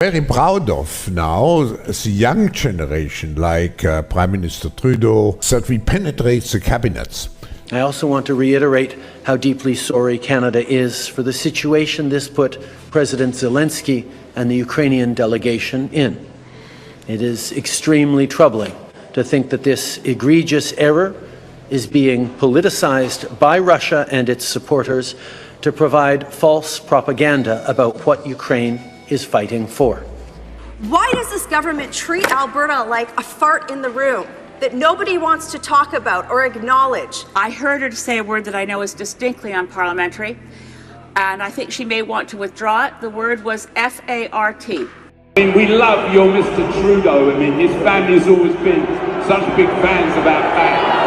Very proud of now the young generation, like Prime Minister Trudeau, that we penetrate the cabinets. I also want to reiterate how deeply sorry Canada is for the situation this put President Zelensky and the Ukrainian delegation in. It is extremely troubling to think that this egregious error is being politicized by Russia and its supporters to provide false propaganda about what Ukraine is fighting for. Why does this government treat Alberta like a fart in the room that nobody wants to talk about or acknowledge? I heard her say a word that I know is distinctly unparliamentary, and I think she may want to withdraw it. The word was F-A-R-T. We love your Mr. Trudeau. This family has always been such big fans about that.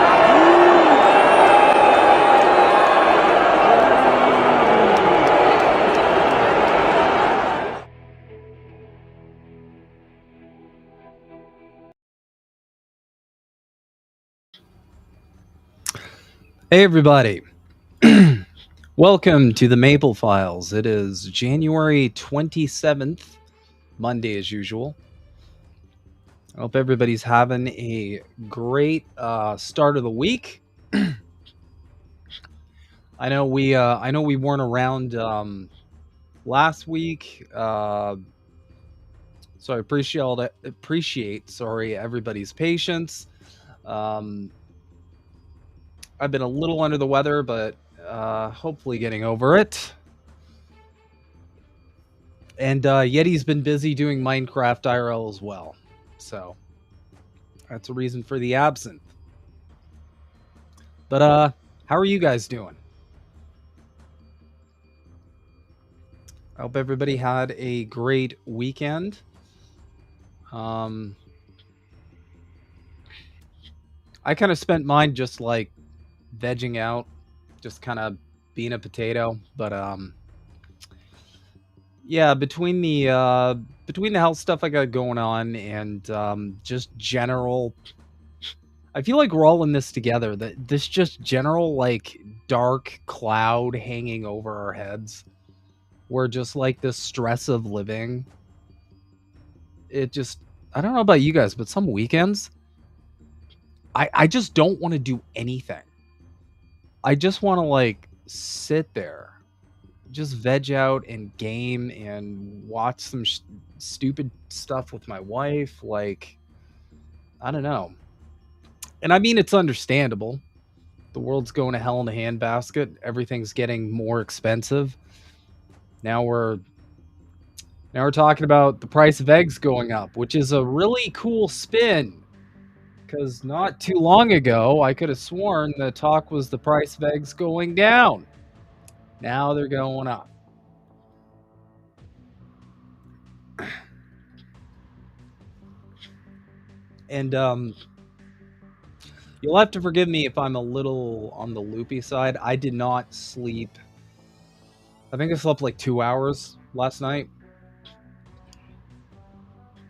Hey everybody, welcome to the Maple Files. It is January 27th, Monday as usual. I hope everybody's having a great start of the week. I know we weren't around last week, so I appreciate everybody's patience. I've been a little under the weather, but hopefully getting over it. And Yeti's been busy doing Minecraft IRL as well. So that's a reason for the absence. But how are you guys doing? I hope everybody had a great weekend. I kind of spent mine just like vegging out, just kind of being a potato. But yeah, between the health stuff I got going on and just general, I feel like we're all in this together. That this just general like dark cloud hanging over our heads. We're just like the stress of living. It just, I don't know about you guys, but some weekends I just don't want to do anything. I just want to like sit there, just veg out and game and watch some stupid stuff with my wife. Like, I don't know. And I mean, it's understandable. The world's going to hell in a handbasket. Everything's getting more expensive. Now we're talking about the price of eggs going up, which is a really cool spin. Because not too long ago, I could have sworn the talk was the price of eggs going down. Now they're going up. And you'll have to forgive me if I'm a little on the loopy side. I did not sleep. I think I slept like 2 hours last night.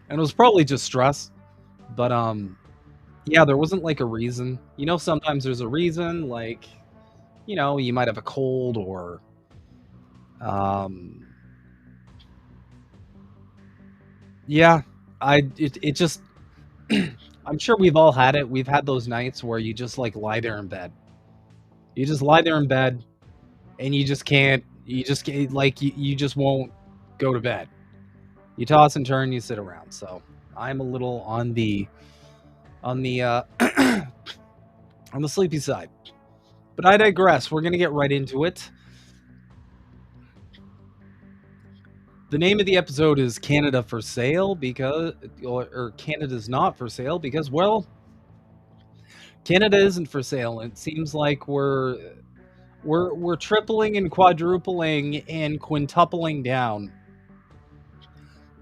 And it was probably just stress. But yeah, there wasn't like a reason. You know, sometimes there's a reason, like, you know, you might have a cold or yeah, it just I'm sure we've all had it. We've had those nights where you just like lie there in bed. You just lie there in bed and you just can't you just won't go to bed. You toss and turn, you sit around. So I'm a little on the on the sleepy side. But I digress. We're gonna get right into it. The name of the episode is Canada for Sale because, or Canada's not for sale because, well, Canada isn't for sale. It seems like we're tripling and quadrupling and quintupling down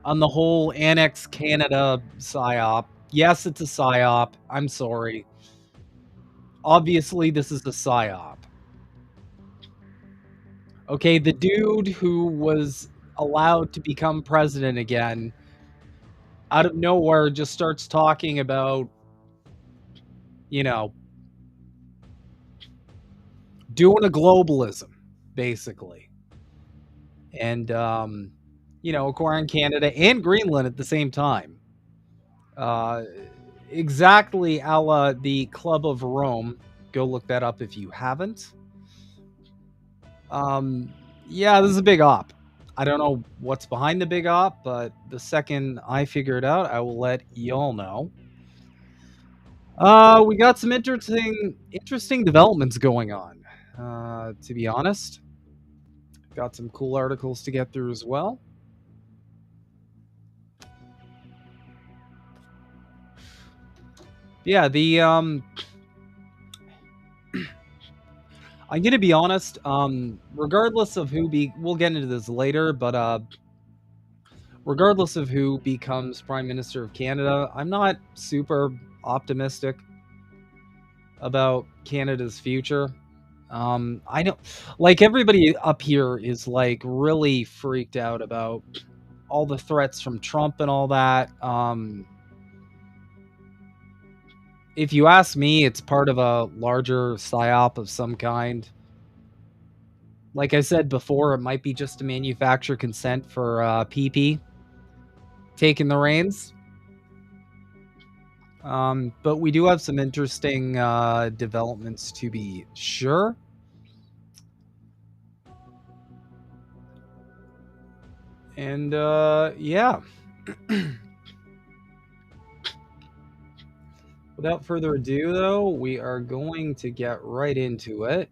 on the whole Annex Canada psyop. Yes, it's a psyop. I'm sorry. Obviously, this is a psyop. Okay, the dude who was allowed to become president again out of nowhere just starts talking about, you know, doing a globalism, basically. And acquiring Canada and Greenland at the same time. Exactly a la the Club of Rome. Go look that up if you haven't. Yeah, this is a big op. I don't know what's behind the big op, but the second I figure it out, I will let y'all know. We got some interesting developments going on. To be honest, got some cool articles to get through as well. Yeah, I'm gonna be honest. Regardless of we'll get into this later, but regardless of who becomes Prime Minister of Canada, I'm not super optimistic about Canada's future. I know, like everybody up here is like really freaked out about all the threats from Trump and all that. If you ask me, it's part of a larger psyop of some kind. Like I said before, it might be just to manufacture consent for PP taking the reins. But we do have some interesting developments to be sure. And yeah. Without further ado, though, we are going to get right into it.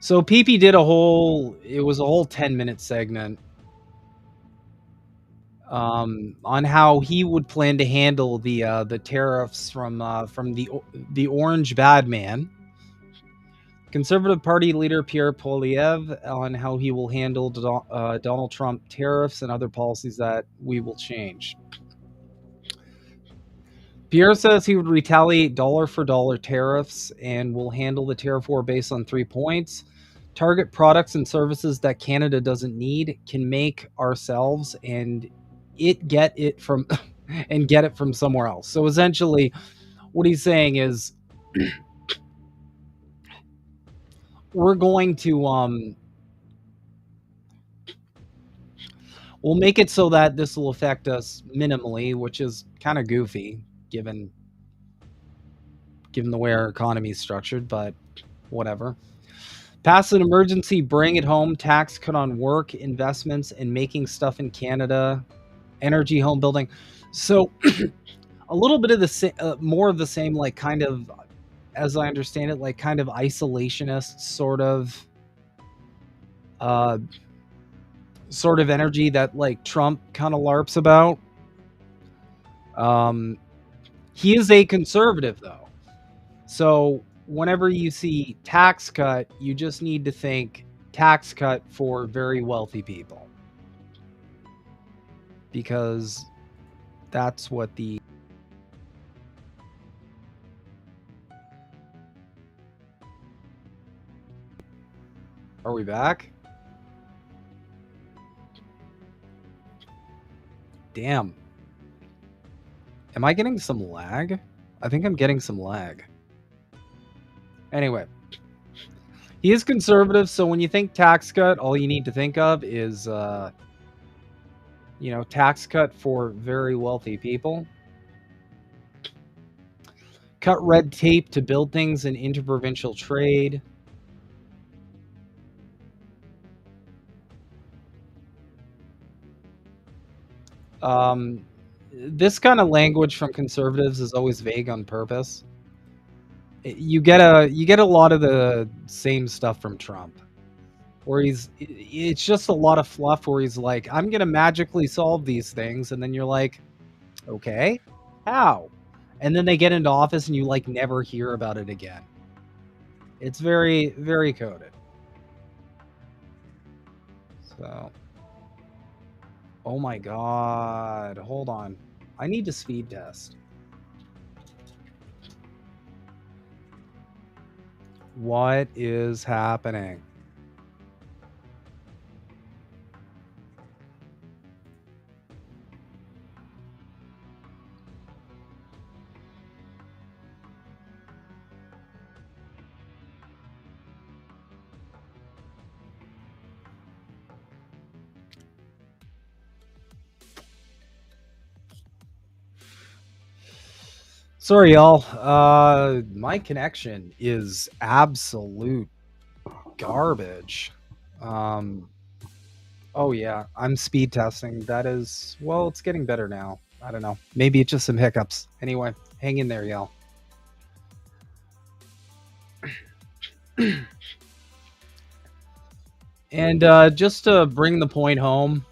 So PP did a whole 10-minute segment on how he would plan to handle the tariffs from the Orange Bad Man. Conservative Party leader Pierre Poilievre on how he will handle Donald Trump tariffs and other policies that we will change. Pierre says he would retaliate dollar for dollar tariffs and will handle the tariff war based on 3 points. Target products and services that Canada doesn't need, can make ourselves, and get it from and get it from somewhere else. So essentially, what he's saying is we're going to we'll make it so that this will affect us minimally, which is kind of goofy given the way our economy is structured, but whatever. Pass an emergency bring it home tax cut on work, investments, and making stuff in Canada, energy, home building. So a little bit of the more of the same, like kind of, as I understand it, like kind of isolationist sort of energy that like Trump kind of larps about. He is a conservative though. So whenever you see tax cut, you just need to think tax cut for very wealthy people. Because that's what the Are we back? Damn. Am I getting some lag? I think I'm getting some lag. Anyway. He is conservative, so when you think tax cut, all you need to think of is, tax cut for very wealthy people. Cut red tape to build things in interprovincial trade. This kind of language from conservatives is always vague on purpose. You get a lot of the same stuff from Trump, where it's just a lot of fluff where he's like, I'm gonna magically solve these things, and then you're like, okay, how? And then they get into office and you like never hear about it again. It's very, very coded. So, oh my god, hold on. I need to speed test. What is happening? Sorry, y'all. My connection is absolute garbage. Oh yeah, I'm speed testing. That is, well, it's getting better now. I don't know. Maybe it's just some hiccups. Anyway, hang in there, y'all. And just to bring the point home,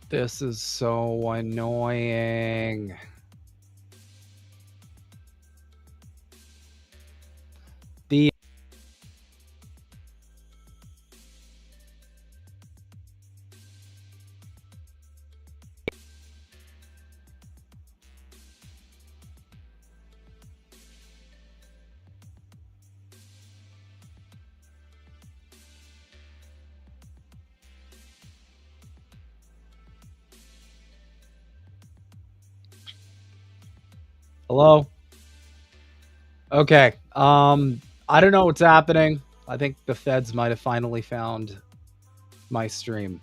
this is so annoying. The Hello? Okay. I don't know what's happening. I think the feds might have finally found my stream.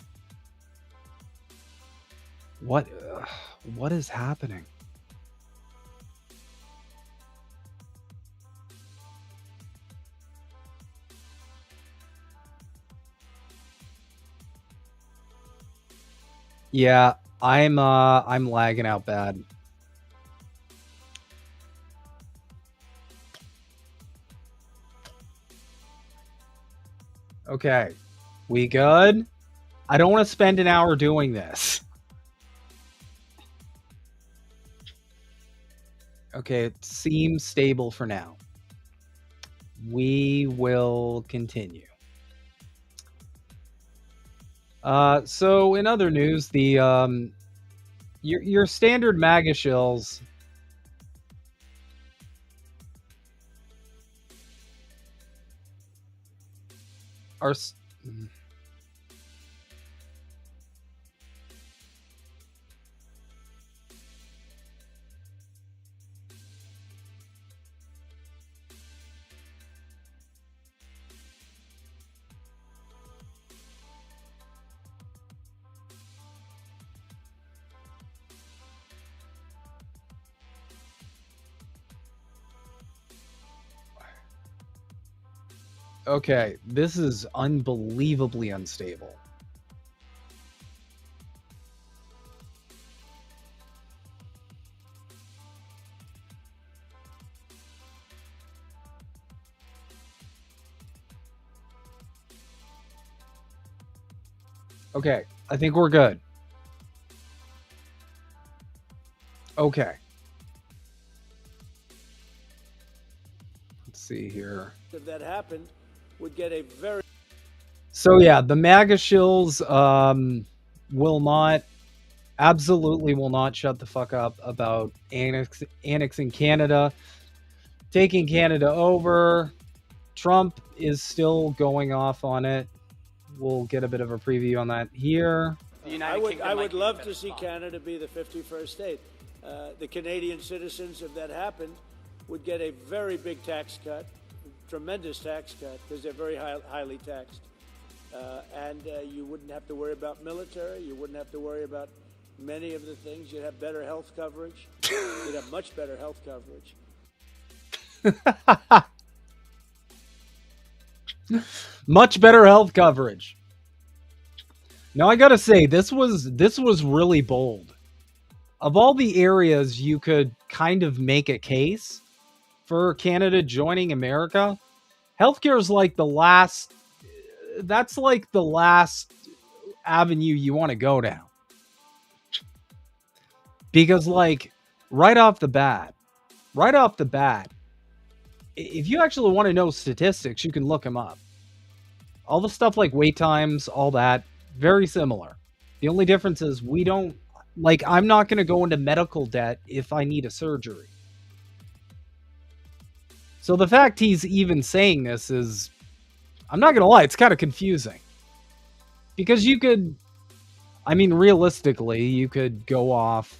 What is happening? Yeah, I'm lagging out bad. Okay. We good? I don't want to spend an hour doing this. Okay, it seems stable for now. We will continue. So in other news, the your standard MAGA shills are okay, this is unbelievably unstable. Okay, I think we're good. Okay. Let's see here. If that happened, would get a very... So yeah, the MAGA shills absolutely will not shut the fuck up about annexing Canada, taking Canada over. Trump is still going off on it. We'll get a bit of a preview on that here. I would love to see Canada be the 51st state. The Canadian citizens, if that happened, would get a very big tax cut, tremendous tax cut, because they're very highly taxed. And you wouldn't have to worry about military. You wouldn't have to worry about many of the things. You'd have better health coverage. You'd have much better health coverage. Much better health coverage. Now I gotta say, this was really bold. Of all the areas you could kind of make a case for Canada joining America, healthcare is like the last. That's like the last avenue you want to go down. Because like right off the bat, if you actually want to know statistics, you can look them up. All the stuff like wait times, all that, very similar. The only difference is we don't, like, I'm not going to go into medical debt if I need a surgery. So the fact he's even saying this is, I'm not going to lie, it's kind of confusing. Because you could, I mean, realistically, you could go off,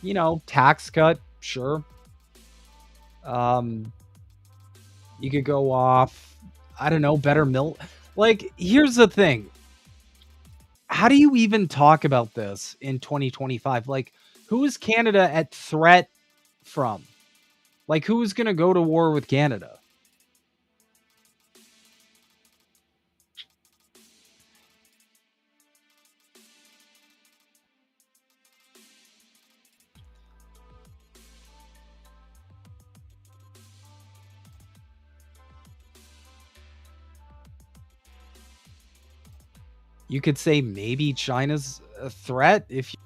you know, tax cut, sure. You could go off, I don't know, better Like, here's the thing. How do you even talk about this in 2025? Like, who is Canada at threat from? Like, who is going to go to war with Canada? You could say maybe China's a threat if you...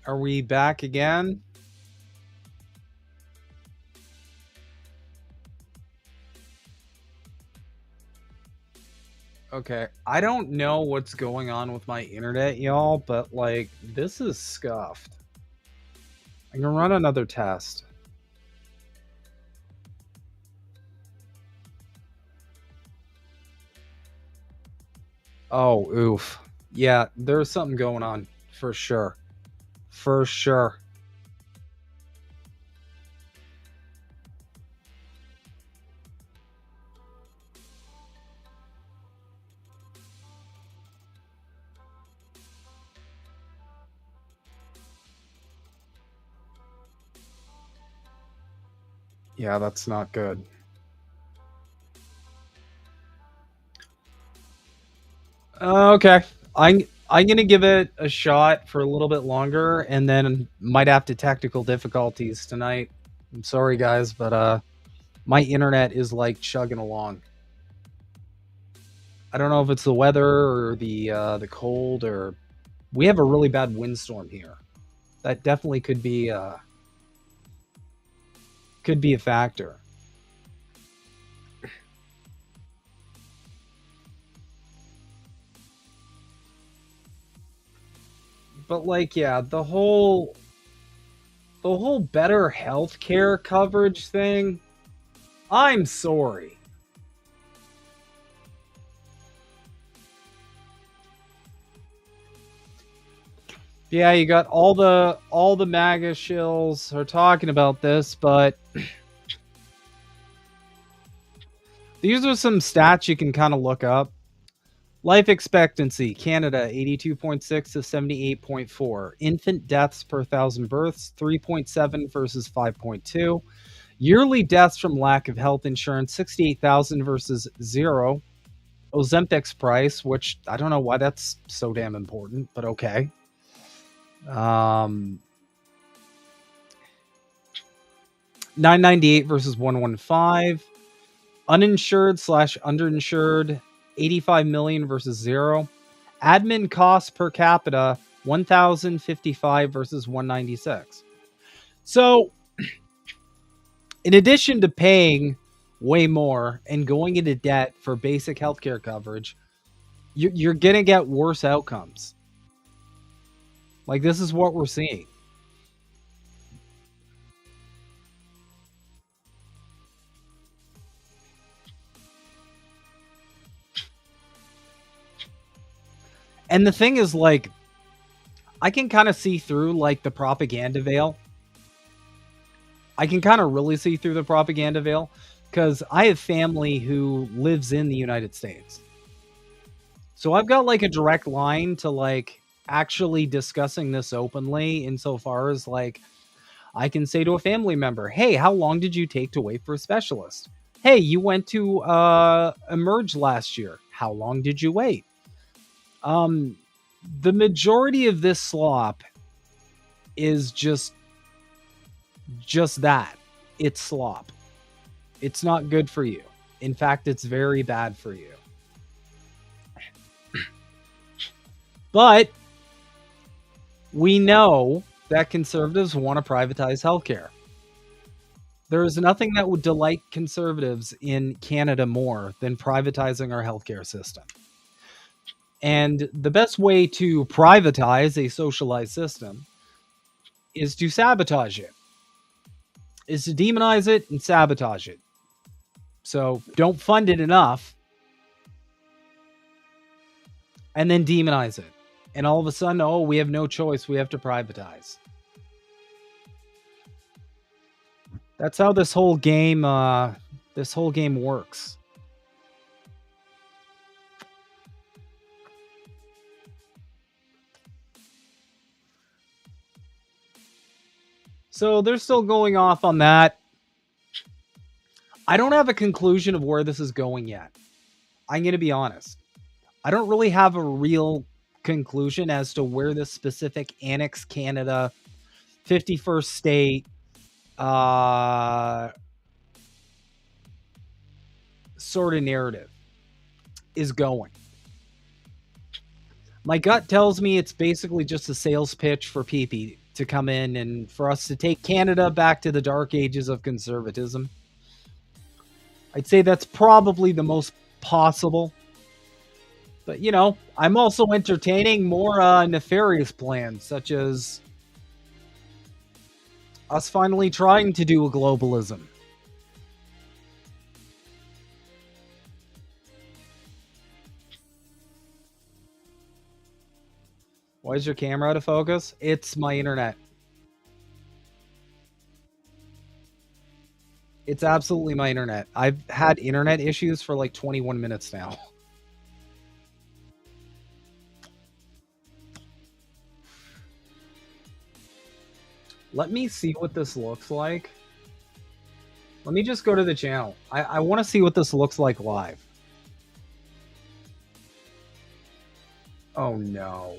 Are we back again? Okay, I don't know what's going on with my internet, y'all, but like, this is scuffed. I can run another test. Oh, oof. Yeah, there's something going on for sure. For sure. Yeah, that's not good. Okay. I'm gonna give it a shot for a little bit longer and then might have to technical difficulties tonight. I'm sorry guys, but my internet is like chugging along. I don't know if it's the weather or the cold, or we have a really bad windstorm here. That definitely could be a factor. But like, yeah, the whole better healthcare coverage thing, I'm sorry. Yeah, you got all the MAGA shills are talking about this, but these are some stats you can kind of look up. Life expectancy, Canada, 82.6 to 78.4. Infant deaths per 1,000 births, 3.7 versus 5.2. Yearly deaths from lack of health insurance, 68,000 versus 0. Ozempic's price, which I don't know why that's so damn important, but okay. 998 versus 115. Uninsured / underinsured, 85 million versus 0. Admin costs per capita, 1,055 versus 196. So, in addition to paying way more and going into debt for basic healthcare coverage, you're going to get worse outcomes. Like, this is what we're seeing. And the thing is, like, I can kind of see through, like, the propaganda veil. I can kind of really see through the propaganda veil because I have family who lives in the United States. So I've got, like, a direct line to, like, actually discussing this openly insofar as, like, I can say to a family member, hey, how long did you take to wait for a specialist? Hey, you went to Emerge last year. How long did you wait? The majority of this slop is just that. It's slop. It's not good for you. In fact, it's very bad for you. But we know that conservatives want to privatize healthcare. There is nothing that would delight conservatives in Canada more than privatizing our healthcare system. And the best way to privatize a socialized system is to sabotage it, is to demonize it and sabotage it. So don't fund it enough and then demonize it. And all of a sudden, oh, we have no choice. We have to privatize. That's how this whole game works. So they're still going off on that. I don't have a conclusion of where this is going yet. I'm going to be honest. I don't really have a real conclusion as to where this specific Annex Canada 51st state sort of narrative is going. My gut tells me it's basically just a sales pitch for PP to come in and for us to take Canada back to the dark ages of conservatism. I'd say that's probably the most possible. But, you know, I'm also entertaining more nefarious plans, such as us finally trying to do a globalism. Why is your camera out of focus? It's my internet. It's absolutely my internet. I've had internet issues for like 21 minutes now. Let me see what this looks like. Let me just go to the channel. I want to see what this looks like live. Oh no.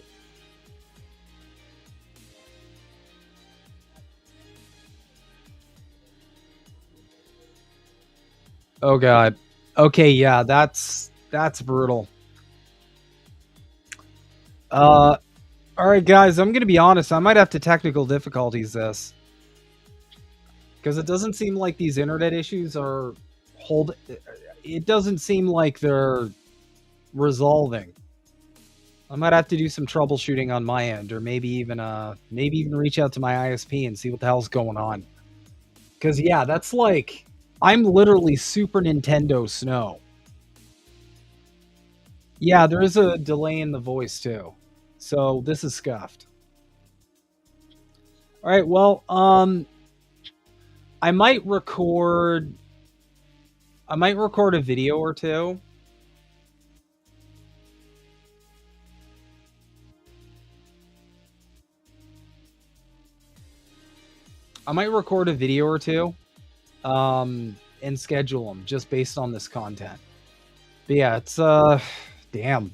Oh god. Okay, yeah, that's brutal. All right, guys, I'm going to be honest. I might have to technical difficulties this. Because it doesn't seem like these internet issues are it doesn't seem like they're resolving. I might have to do some troubleshooting on my end, or maybe even reach out to my ISP and see what the hell's going on. Because yeah, that's like I'm literally Super Nintendo Snow. Yeah, there is a delay in the voice too. So this is scuffed. All right, well, I might record a video or two. And schedule them just based on this content. But yeah, it's damn.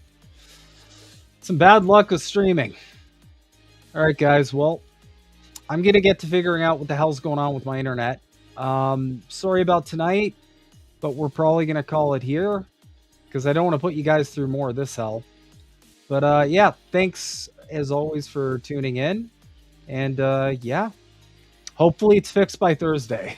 Some bad luck with streaming. All right, guys. Well, I'm going to get to figuring out what the hell's going on with my internet. Sorry about tonight, but we're probably going to call it here because I don't want to put you guys through more of this hell. But yeah, thanks as always for tuning in. And yeah, hopefully it's fixed by Thursday.